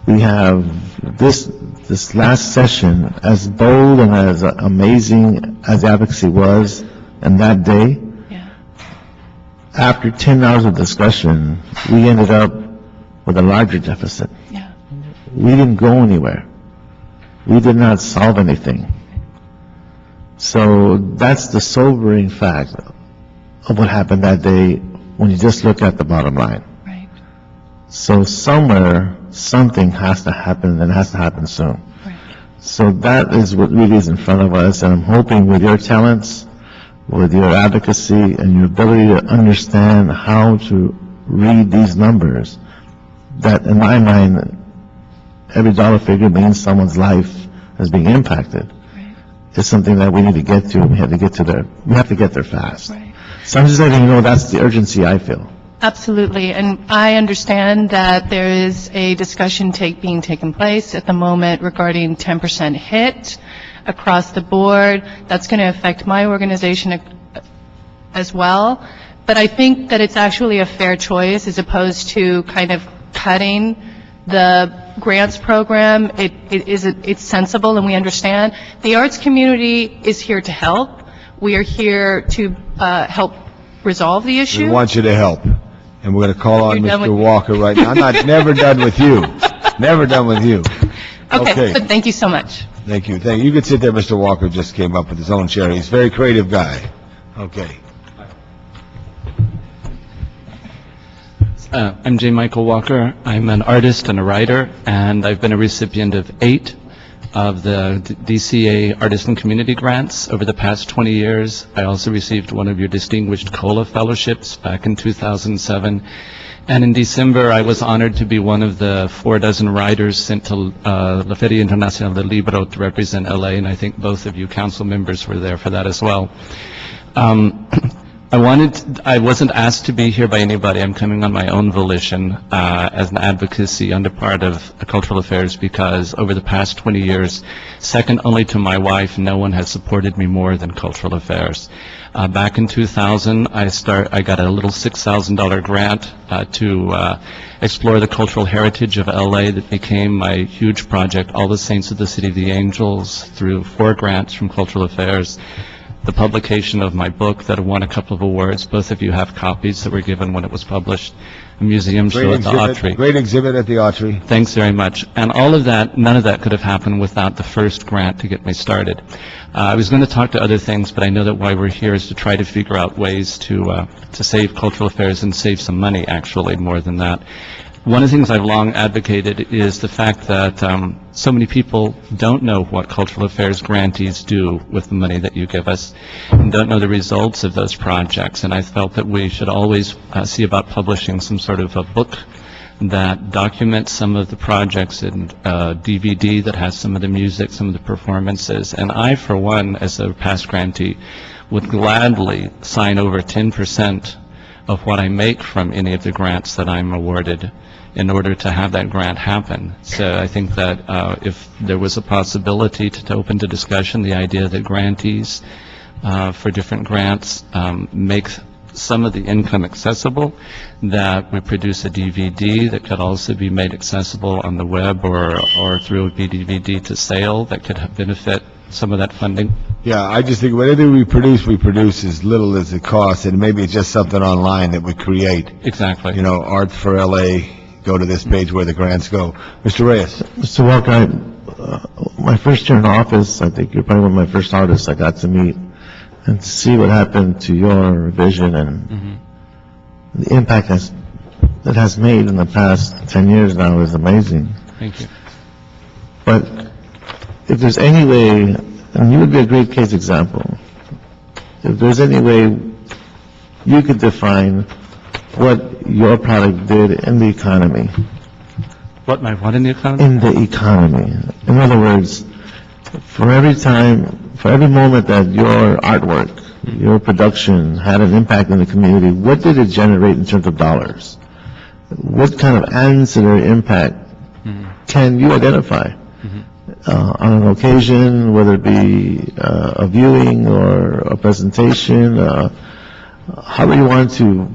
We have this last session, as bold and as amazing as advocacy was, and that day. After 10 hours of discussion, we ended up with a larger deficit. We didn't go anywhere. We did not solve anything. So that's the sobering fact of what happened that day when you just look at the bottom line. So somewhere, something has to happen, and it has to happen soon. So that is what really is in front of us, and I'm hoping with your talents, with your advocacy and your ability to understand how to read these numbers, that in my mind, every dollar figure means someone's life is being impacted. It's something that we need to get to, and we have to get there fast. So I'm just letting you know that's the urgency I feel. Absolutely, and I understand that there is a discussion being taken place at the moment regarding 10% hit across the board. That's going to affect my organization as well. But I think that it's actually a fair choice as opposed to kind of cutting the grants program. It's sensible, and we understand. The arts community is here to help. We are here to help resolve the issue. We want you to help. And we're going to call on Mr. Walker right now. I'm never done with you. Never done with you. Okay, but thank you so much. Thank you. You can sit there. Mr. Walker just came up with his own chair. He's a very creative guy. Okay. I'm J. Michael Walker. I'm an artist and a writer, and I've been a recipient of 8 of the DCA Artist and Community Grants over the past 20 years. I also received one of your distinguished COLA fellowships back in 2007. And in December, I was honored to be one of the 46 writers sent to La Feria Internacional del Libro to represent LA, and I think both of you council members were there for that as well. I wasn't asked to be here by anybody. I'm coming on my own volition as an advocacy on the part of Cultural Affairs, because over the past 20 years, second only to my wife, no one has supported me more than Cultural Affairs. Back in 2000, I got a little $6,000 grant to explore the cultural heritage of LA that became my huge project, All the Saints of the City of the Angels, through 4 grants from Cultural Affairs. The publication of my book that won a couple of awards. Both of you have copies that were given when it was published. A museum show at the Autry. Great exhibit at the Autry. Thanks very much. And all of that, none of that could have happened without the first grant to get me started. I was going to talk to other things, but I know that why we're here is to try to figure out ways to save Cultural Affairs and save some money, actually, more than that. One of the things I've long advocated is the fact that so many people don't know what cultural affairs grantees do with the money that you give us, and don't know the results of those projects. And I felt that we should always see about publishing some sort of a book that documents some of the projects in DVD that has some of the music, some of the performances. And I, for one, as a past grantee, would gladly sign over 10% of what I make from any of the grants that I'm awarded in order to have that grant happen. So I think that if there was a possibility to open to discussion the idea that grantees for different grants make some of the income accessible, that we produce a DVD that could also be made accessible on the web or through a DVD to sale that could benefit some of that funding. Yeah, I just think whatever we produce as little as it costs, and maybe it's just something online that we create. Exactly. You know, Art for LA, go to this page where the grants go. Mr. Reyes. Mr. Walker, my first year in office, I think you're probably one of my first artists I got to meet, and to see what happened to your vision and the impact that has made in the past 10 years now is amazing. Thank you. But if there's any way, and you would be a great case example, if there's any way you could define what your product did in the economy. What in the economy? In the economy. In other words, for every moment that your artwork, your production had an impact in the community, what did it generate in terms of dollars? What kind of ancillary impact can you identify? On an occasion, whether it be a viewing or a presentation, however you want to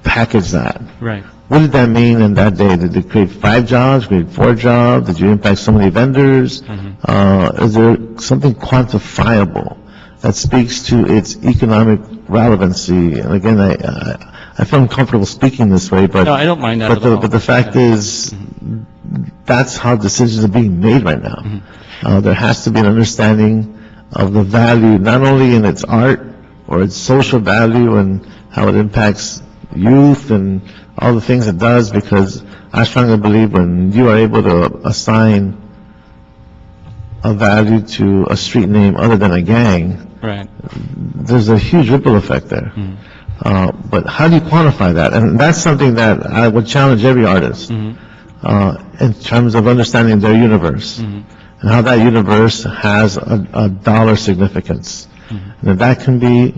package that. Right. What did that mean in that day? Did it create 5 jobs, create 4 jobs? Did you impact so many vendors? Is there something quantifiable that speaks to its economic relevancy? And again, I feel uncomfortable speaking this way, but no, I don't mind that at all. But the fact is, that's how decisions are being made right now. There has to be an understanding of the value, not only in its art or its social value and how it impacts youth and all the things it does, because I strongly believe when you are able to assign a value to a street name other than a gang, right, there's a huge ripple effect there. But how do you quantify that? And that's something that I would challenge every artist in terms of understanding their universe and how that universe has a dollar significance. And if that can be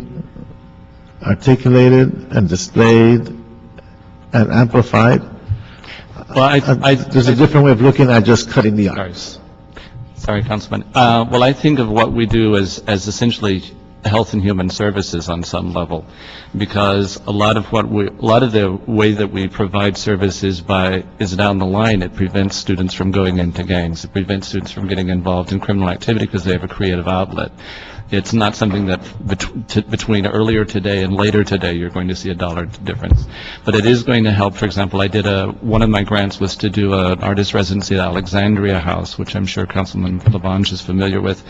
articulated and displayed and amplified, there's a different way of looking at just cutting the arts. Sorry, Councilman. Well, I think of what we do as essentially health and human services on some level, because a lot of the way that we provide services is down the line. It prevents students from going into gangs. It prevents students from getting involved in criminal activity because they have a creative outlet. It's not something that between earlier today and later today you're going to see a dollar difference. But it is going to help. For example, I did one of my grants was to do an artist residency at Alexandria House, which I'm sure Councilman Labange is familiar with.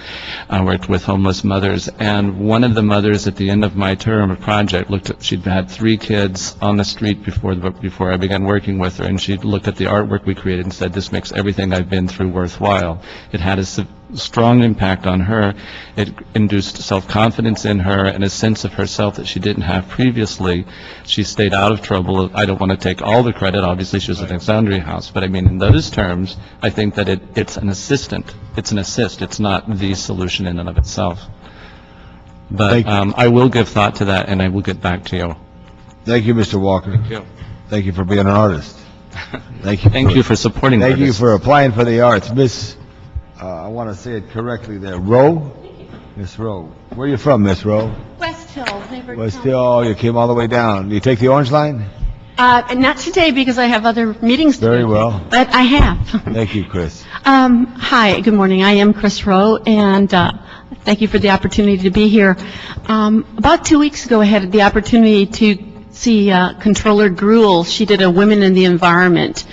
I worked with homeless mothers, and one of the mothers at the end of my term of project she'd had 3 kids on the street before I began working with her, and she looked at the artwork we created and said, "This makes everything I've been through worthwhile." It had a strong impact on her. It induced self-confidence in her and a sense of herself that she didn't have previously. She stayed out of trouble. I don't want to take all the credit. Obviously, she was at Alexandria House. But I mean, in those terms, I think that it's an assistant. It's an assist. It's not the solution in and of itself. But I will give thought to that, and I will get back to you. Thank you, Mr. Walker. Thank you. Thank you for being an artist. Thank you. Thank you for supporting Thank you artists. for applying for the arts. Miss, I want to say it correctly there, Rowe? Miss Rowe. Where are you from, Miss Rowe? West Hill, neighborhood. West Hill, oh, you came all the way down. Do you take the Orange Line? Not today because I have other meetings to Very do, well. but I have. Thank you, Chris. Hi, good morning. I am Chris Rowe, and thank you for the opportunity to be here. About 2 weeks ago, I had the opportunity to see Controller Gruel. She did a Women in the Environment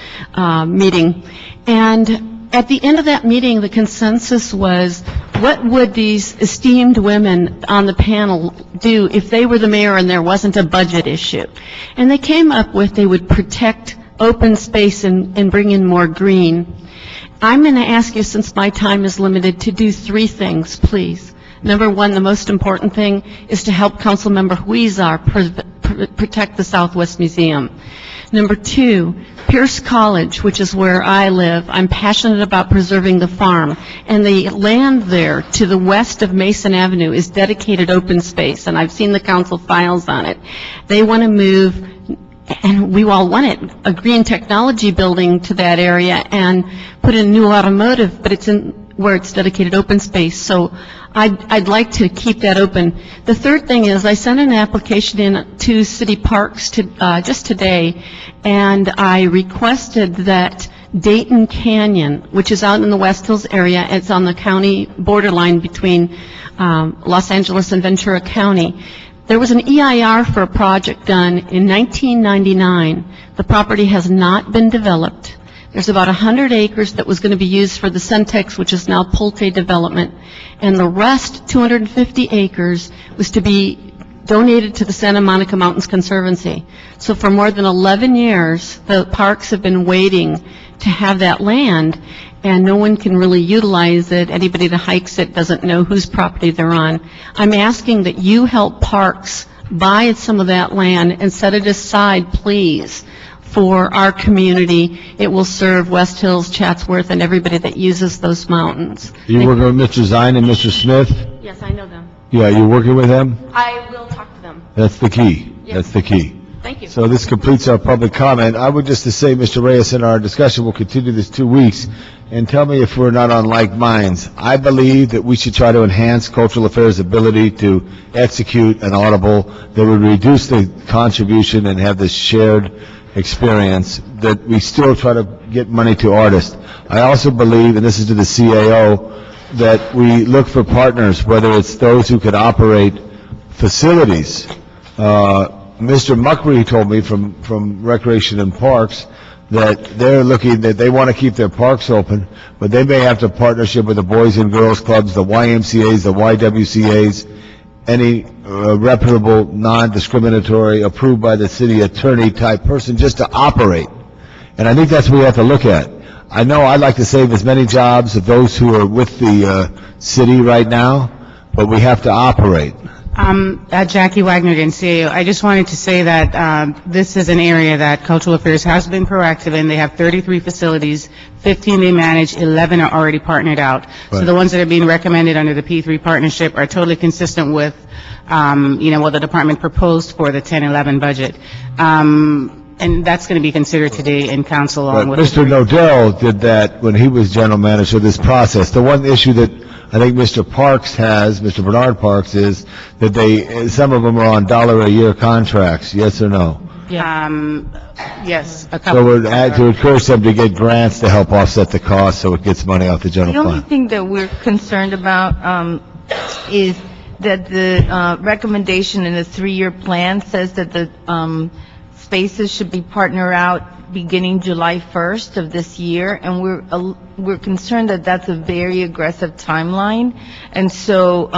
meeting, and at the end of that meeting, the consensus was, what would these esteemed women on the panel do if they were the mayor and there wasn't a budget issue? And they came up with they would protect open space and bring in more green. I'm going to ask you, since my time is limited, to do three things, please. Number one, the most important thing is to help Councilmember Huizar protect the Southwest Museum. Number two, Pierce College, which is where I live, I'm passionate about preserving the farm, and the land there to the west of Mason Avenue is dedicated open space, and I've seen the council files on it. They want to move, and we all want it, a green technology building to that area and put in new automotive, but it's in where it's dedicated open space. So I'd like to keep that open. The third thing is I sent an application in to City Parks just today, and I requested that Dayton Canyon, which is out in the West Hills area, it's on the county borderline between Los Angeles and Ventura County. There was an EIR for a project done in 1999. The property has not been developed. There's about 100 acres that was going to be used for the Centex, which is now Pulte Development, and the rest, 250 acres, was to be donated to the Santa Monica Mountains Conservancy. So for more than 11 years, the parks have been waiting to have that land, and no one can really utilize it. Anybody that hikes it doesn't know whose property they're on. I'm asking that you help parks buy some of that land and set it aside, please, for our community. It will serve West Hills, Chatsworth, and everybody that uses those mountains. You working with Mr. Zine and Mr. Smith? Yes, I know them. Yeah, you're working with them? I will talk to them. That's the key. Yes. That's the key. Thank you. So this completes our public comment. I would just to say, Mr. Reyes, in our discussion, we'll continue this 2 weeks, and tell me if we're not on like minds. I believe that we should try to enhance Cultural Affairs' ability to execute an audible that would reduce the contribution and have this shared experience, that we still try to get money to artists. I also believe, and this is to the CAO, that we look for partners, whether it's those who could operate facilities. Mr. Muckery told me from Recreation and Parks that they're looking, that they want to keep their parks open, but they may have to partnership with the Boys and Girls Clubs, the YMCAs, the YWCAs, any reputable, non-discriminatory, approved by the city attorney type person, just to operate. And I think that's what we have to look at. I know I'd like to save as many jobs of those who are with the city right now, but we have to operate. Jackie Wagner again, CAO. I just wanted to say that this is an area that Cultural Affairs has been proactive in. They have 33 facilities, 15 they manage, 11 are already partnered out. Right. So the ones that are being recommended under the P3 partnership are totally consistent with, what the department proposed for the 10-11 budget. And that's going to be considered today in council along with... Mr. Nodell did that when he was general manager of this process. The one issue that I think Mr. Parks has, Mr. Bernard Parks, is that some of them are on $1-a-year contracts, yes or no? Yes, a couple. So we'd add to encourage them to get grants to help offset the cost, so it gets money off the The general only fund. thing that we're concerned about is that the recommendation in the 3-year plan says that the spaces should be partnered out beginning July 1st of this year, and we're concerned that that's a very aggressive timeline. And so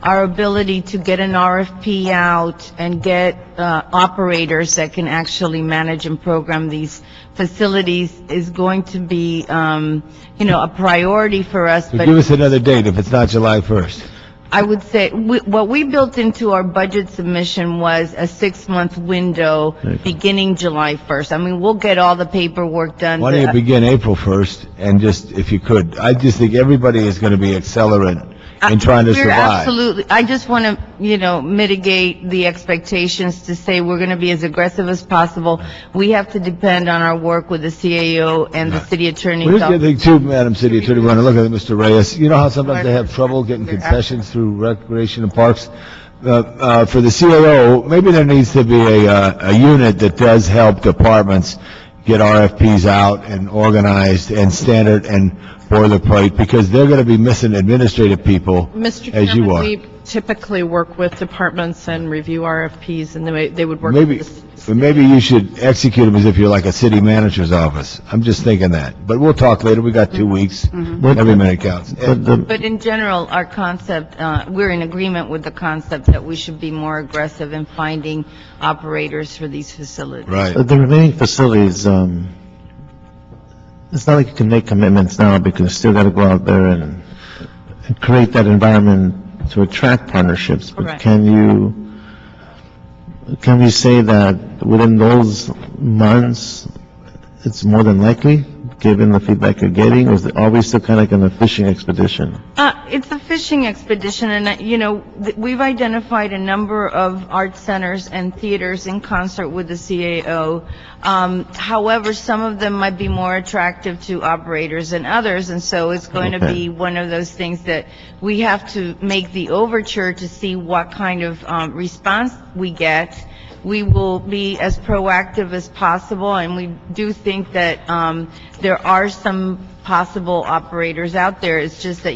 our ability to get an RFP out and get operators that can actually manage and program these facilities is going to be, a priority for us. So give us another date if it's not July 1st. I would say, what we built into our budget submission was a 6-month window beginning July 1st. I mean, we'll get all the paperwork done. Why don't you begin April 1st, and just, if you could, I just think everybody is going to be accelerant in trying to We're survive. absolutely, I just want to, mitigate the expectations to say we're going to be as aggressive as possible. We have to depend on our work with the CAO and the city attorney's Well, here's the other office. thing too, Madam City Attorney, when I look at it, Mr. Reyes, you know how sometimes they have trouble getting concessions through Recreation and Parks? For the CAO, maybe there needs to be a unit that does help departments get RFPs out and organized and standard and boilerplate, because they're going to be missing administrative people, Mr. as you Chairman, are. we typically work with departments and review RFPs, and they would work Maybe- with the But maybe you should execute them as if you're like a city manager's office. I'm just thinking that. But we'll talk later. We got 2 weeks. Every minute counts. But in general, our concept, we're in agreement with the concept that we should be more aggressive in finding operators for these facilities. Right. The remaining facilities, it's not like you can make commitments now because you still got to go out there and create that environment to attract partnerships. But Correct. can we say that within those months, it's more than likely, given the feedback you're getting, or are we still kind of like on a fishing expedition? It's a fishing expedition, and, we've identified a number of art centers and theaters in concert with the CAO. However, some of them might be more attractive to operators than others, and so it's going to be one of those things that we have to make the overture to see what kind of response we get. We will be as proactive as possible, and we do think that there are some possible operators out there. It's just that,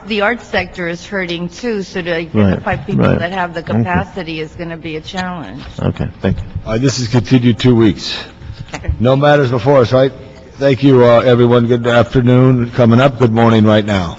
the art sector is hurting too, so to identify people that have the capacity is going to be a challenge. Okay, thank you. This is continued 2 weeks. No matters before us, right? Thank you, everyone. Good afternoon. Coming up, good morning right now.